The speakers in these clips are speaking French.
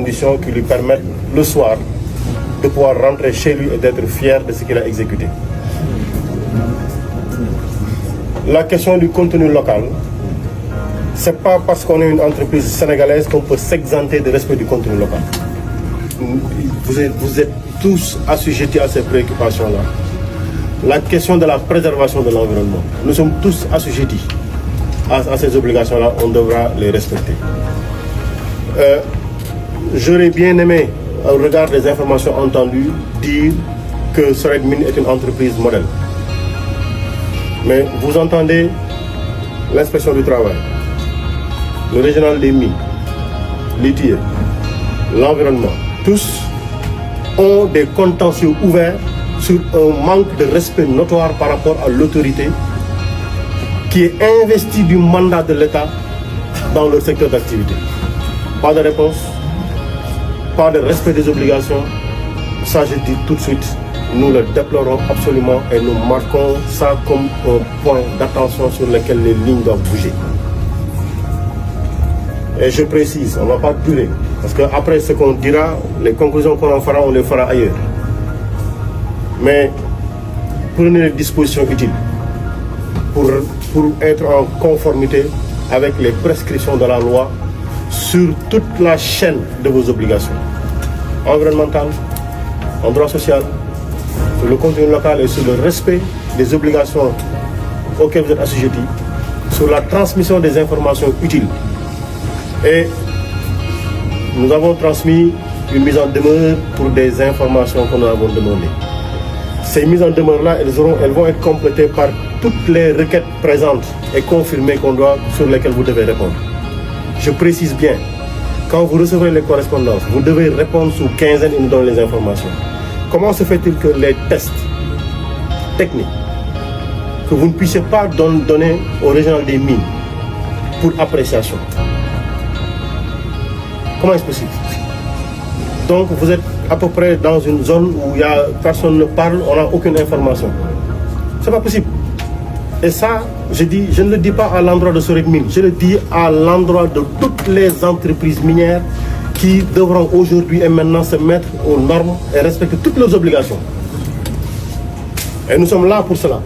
conditions qui lui permettent le soir de pouvoir rentrer chez lui et d'être fier de ce qu'il a exécuté. La question du contenu local, c'est pas parce qu'on est une entreprise sénégalaise qu'on peut s'exenter de respect du contenu local. Vous êtes tous assujettis à ces préoccupations-là. La question de la préservation de l'environnement, nous sommes tous assujettis à ces obligations-là, on devra les respecter. J'aurais bien aimé, au regard des informations entendues, dire que Soret Mines est une entreprise modèle. Mais vous entendez l'inspection du travail, le régional des mines, l'ITIE, l'environnement, tous ont des contentieux ouverts sur un manque de respect notoire par rapport à l'autorité qui est investie du mandat de l'État dans leur secteur d'activité. Pas de réponse, pas de respect des obligations. Ça, je dis tout de suite, nous le déplorons absolument et nous marquons ça comme un point d'attention sur lequel les lignes doivent bouger. Et je précise, on ne va pas durer, parce qu'après ce qu'on dira, les conclusions qu'on en fera, on les fera ailleurs. Mais prenez les dispositions utiles pour être en conformité avec les prescriptions de la loi sur toute la chaîne de vos obligations environnementales, en droit social, sur le contenu local et sur le respect des obligations auxquelles vous êtes assujettis, sur la transmission des informations utiles. Et nous avons transmis une mise en demeure pour des informations que nous avons demandées. Ces mises en demeure-là, elles vont être complétées par toutes les requêtes présentes et confirmées sur lesquelles vous devez répondre. Je précise bien, quand vous recevrez les correspondances, vous devez répondre sous quinzaine et nous donner les informations. Comment se fait-il que les tests techniques, que vous ne puissiez pas donner au régional des mines pour appréciation? Comment est-ce possible? Donc vous êtes à peu près dans une zone où personne ne parle, on n'a aucune information. C'est pas possible. Et ça, je ne le dis pas à l'endroit de Soret Mines, je le dis à l'endroit de toutes les entreprises minières qui devront aujourd'hui et maintenant se mettre aux normes et respecter toutes leurs obligations. Et nous sommes là pour cela.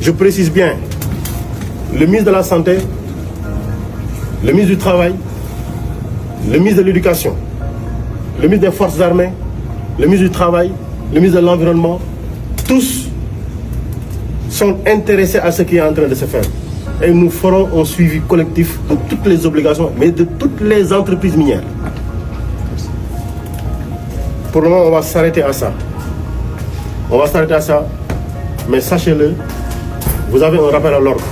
Je précise bien, le ministre de la Santé, le ministre du Travail, le ministre de l'Éducation, le ministre des Forces armées, le ministre du Travail, le ministre de l'Environnement, tous sont intéressés à ce qui est en train de se faire. Et nous ferons un suivi collectif de toutes les obligations, mais de toutes les entreprises minières. Pour le moment, on va s'arrêter à ça. On va s'arrêter à ça, mais sachez-le, vous avez un rappel à l'ordre.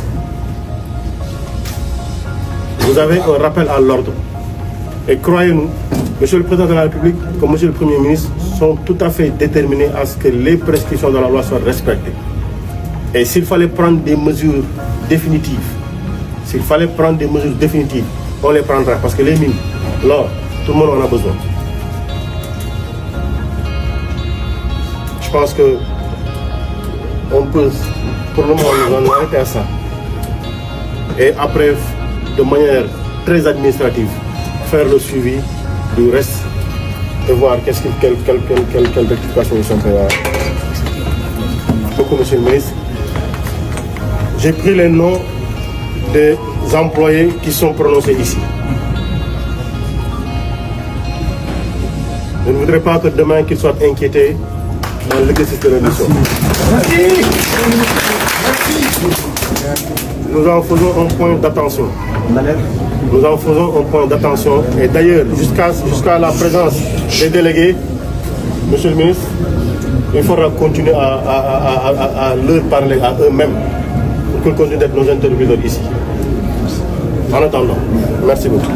Vous avez un rappel à l'ordre. Et croyez-nous, Monsieur le Président de la République, comme Monsieur le Premier ministre, sont tout à fait déterminés à ce que les prescriptions de la loi soient respectées. Et s'il fallait prendre des mesures définitives, on les prendra. Parce que les mines, l'or, tout le monde en a besoin. Je pense que on peut, pour le moment, nous en arrêter à ça. Et après, de manière très administrative, faire le suivi du reste et voir quelle rectification ils sont faits. Beaucoup, Monsieur le Ministre. J'ai pris les noms des employés qui sont prononcés ici. Je ne voudrais pas que demain qu'ils soient inquiétés dans l'exercice de leur mission. Nous en faisons un point d'attention. Et d'ailleurs, jusqu'à la présence des délégués, Monsieur le ministre, il faudra continuer à leur parler à eux-mêmes pour qu'ils continuent d'être nos interlocuteurs ici. En attendant, merci beaucoup.